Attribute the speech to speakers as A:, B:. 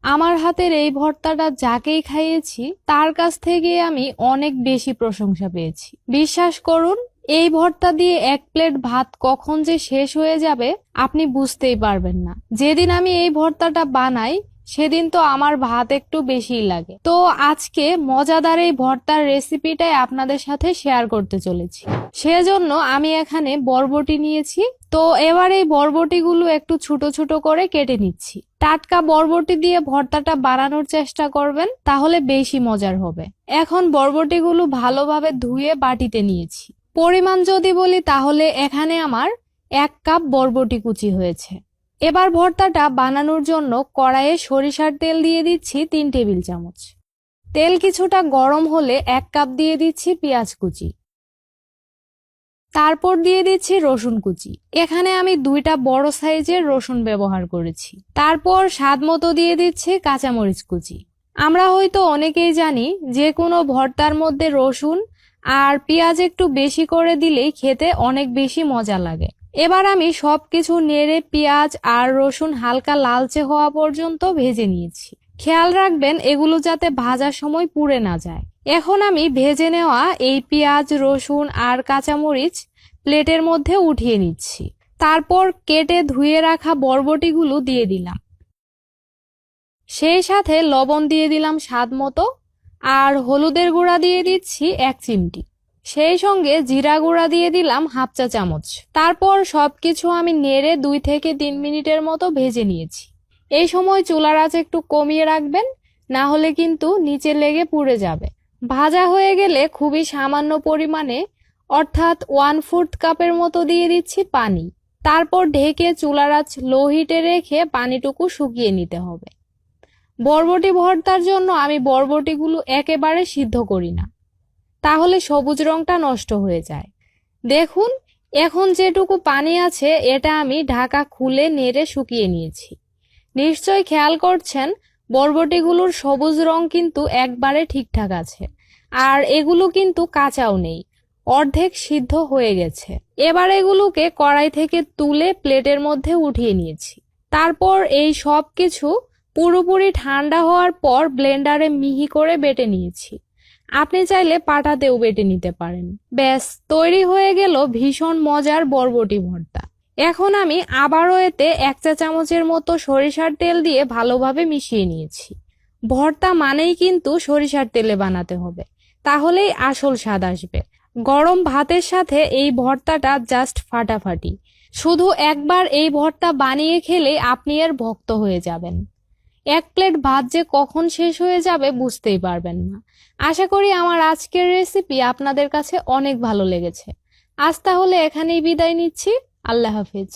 A: আমার হাতের এই ভর্তাটা যাকেই খাইয়েছি তার কাছ থেকে আমি অনেক বেশি প্রশংসা পেয়েছি। বিশ্বাস করুন, এই ভর্তা দিয়ে এক প্লেট ভাত কখন যে শেষ হয়ে যাবে আপনি বুঝতেই পারবেন না। যেদিন আমি এই ভর্তাটা বানাই সেদিন তো আমার ভাত একটু বেশিই লাগে। তো আজকে মজাদার এই ভর্তার রেসিপিটাই আপনাদের সাথে শেয়ার করতে চলেছি। সেজন্য আমি এখানে বরবটি নিয়েছি। তো এবার এই বরবটিগুলো একটু ছোট ছোট করে কেটে নিচ্ছি। টাটকা বরবটি দিয়ে ভর্তাটা বানানোর চেষ্টা করবেন, তাহলে বেশি মজার হবে। এখন বরবটিগুলো ভালোভাবে ধুয়ে বাটিতে নিয়েছি। পরিমাণ যদি বলি তাহলে এখানে আমার 1 কাপ বরবটি কুচি হয়েছে। এবার ভর্তাটা বানানোর জন্য কড়াইয়ে সরিষার তেল দিয়ে দিচ্ছি 3 টেবিল চামচ। তেল কিছুটা গরম হলে 1 কাপ দিয়ে দিচ্ছি পেঁয়াজ কুচি। তারপর দিয়ে দিচ্ছি রসুন কুচি। এখানে আমি 2টা বড় সাইজের রসুন ব্যবহার করেছি। তারপর স্বাদ মতো দিয়ে দিচ্ছি কাঁচামরিচ কুচি। আমরা হয়তো অনেকেই জানি যে কোনো ভর্তার মধ্যে রসুন আর পেঁয়াজ একটু বেশি করে দিলেই খেতে অনেক বেশি মজা লাগে। এবার আমি সবকিছু নেড়ে পেঁয়াজ আর রসুন হালকা লালচে হওয়া পর্যন্ত ভেজে নিয়েছি। খেয়াল রাখবেন এগুলো যাতে ভাজার সময় পুড়ে না যায়। এখন আমি ভেজে নেওয়া এই পেঁয়াজ, রসুন আর কাঁচামরিচ প্লেটের মধ্যে উঠিয়ে নিচ্ছি। তারপর কেটে ধুয়ে রাখা বরবটিগুলো দিয়ে দিলাম। সেই সাথে লবণ দিয়ে দিলাম স্বাদ মতো, আর হলুদের গুঁড়া দিয়ে দিচ্ছি 1 চিমটি। সেই সঙ্গে জিরা গুঁড়া দিয়ে দিলাম 1/2 চা চামচ। তারপর সবকিছু আমি নেড়ে 2 থেকে 3 মিনিটের মতো ভেজে নিয়েছি। এই সময় চুলার আঁচ একটু কমিয়ে রাখবেন, না হলে কিন্তু নিচে লেগে পুড়ে যাবে। ভাজা হয়ে গেলে খুবই সামান্য পরিমাণে অর্থাৎ 1/4 কাপের মতো দিয়ে দিচ্ছি পানি। তারপর ঢেকে চুলার আঁচ লো হিটে রেখে পানিটুকু শুকিয়ে নিতে হবে। বরবটি ভর্তার জন্য আমি বরবটিগুলো একেবারে সিদ্ধ করি না, তাহলে সবুজ রংটা নষ্ট হয়ে যায়। দেখুন, এখন যেটুকু পানি আছে এটা আমি ঢাকা খুলে নেড়ে শুকিয়ে নিয়েছি। নিশ্চয় খেয়াল করছেন বরবটিগুলোর সবুজ রং কিন্তু একবারে ঠিকঠাক আছে, আর এগুলো কিন্তু কাঁচাও নেই, অর্ধেক সিদ্ধ হয়ে গেছে। এবার এগুলোকে কড়াই থেকে তুলে প্লেটের মধ্যে উঠিয়ে নিয়েছি। তারপর এই সব কিছু পুরোপুরি ঠান্ডা হওয়ার পর ব্লেন্ডারে মিহি করে বেটে নিয়েছি। আপনি চাইলে পাটাতেও বেটে নিতে পারেন। ব্যাস, তৈরি হয়ে গেল ভীষণ মজার বরবটি ভর্তা। এখন আমি আবারও এতে 1 চা চামচের মতো সরিষার তেল দিয়ে ভালোভাবে মিশিয়ে নিয়েছি। ভর্তা মানেই কিন্তু সরিষার তেলে বানাতে হবে, তাহলেই আসল স্বাদ আসবে। গরম ভাতের সাথে এই ভর্তাটা জাস্ট ফাটাফাটি। শুধু একবার এই ভর্তা বানিয়ে খেলে আপনি এর ভক্ত হয়ে যাবেন। 1 প্লেট ভাত যে কখন শেষ হয়ে যাবে বুঝতেই পারবেন না। আশা করি আমার আজকের রেসিপি আপনাদের কাছে অনেক ভালো লেগেছে। আজ তাহলে এখানেই বিদায় নিচ্ছি। আল্লাহ হাফেজ।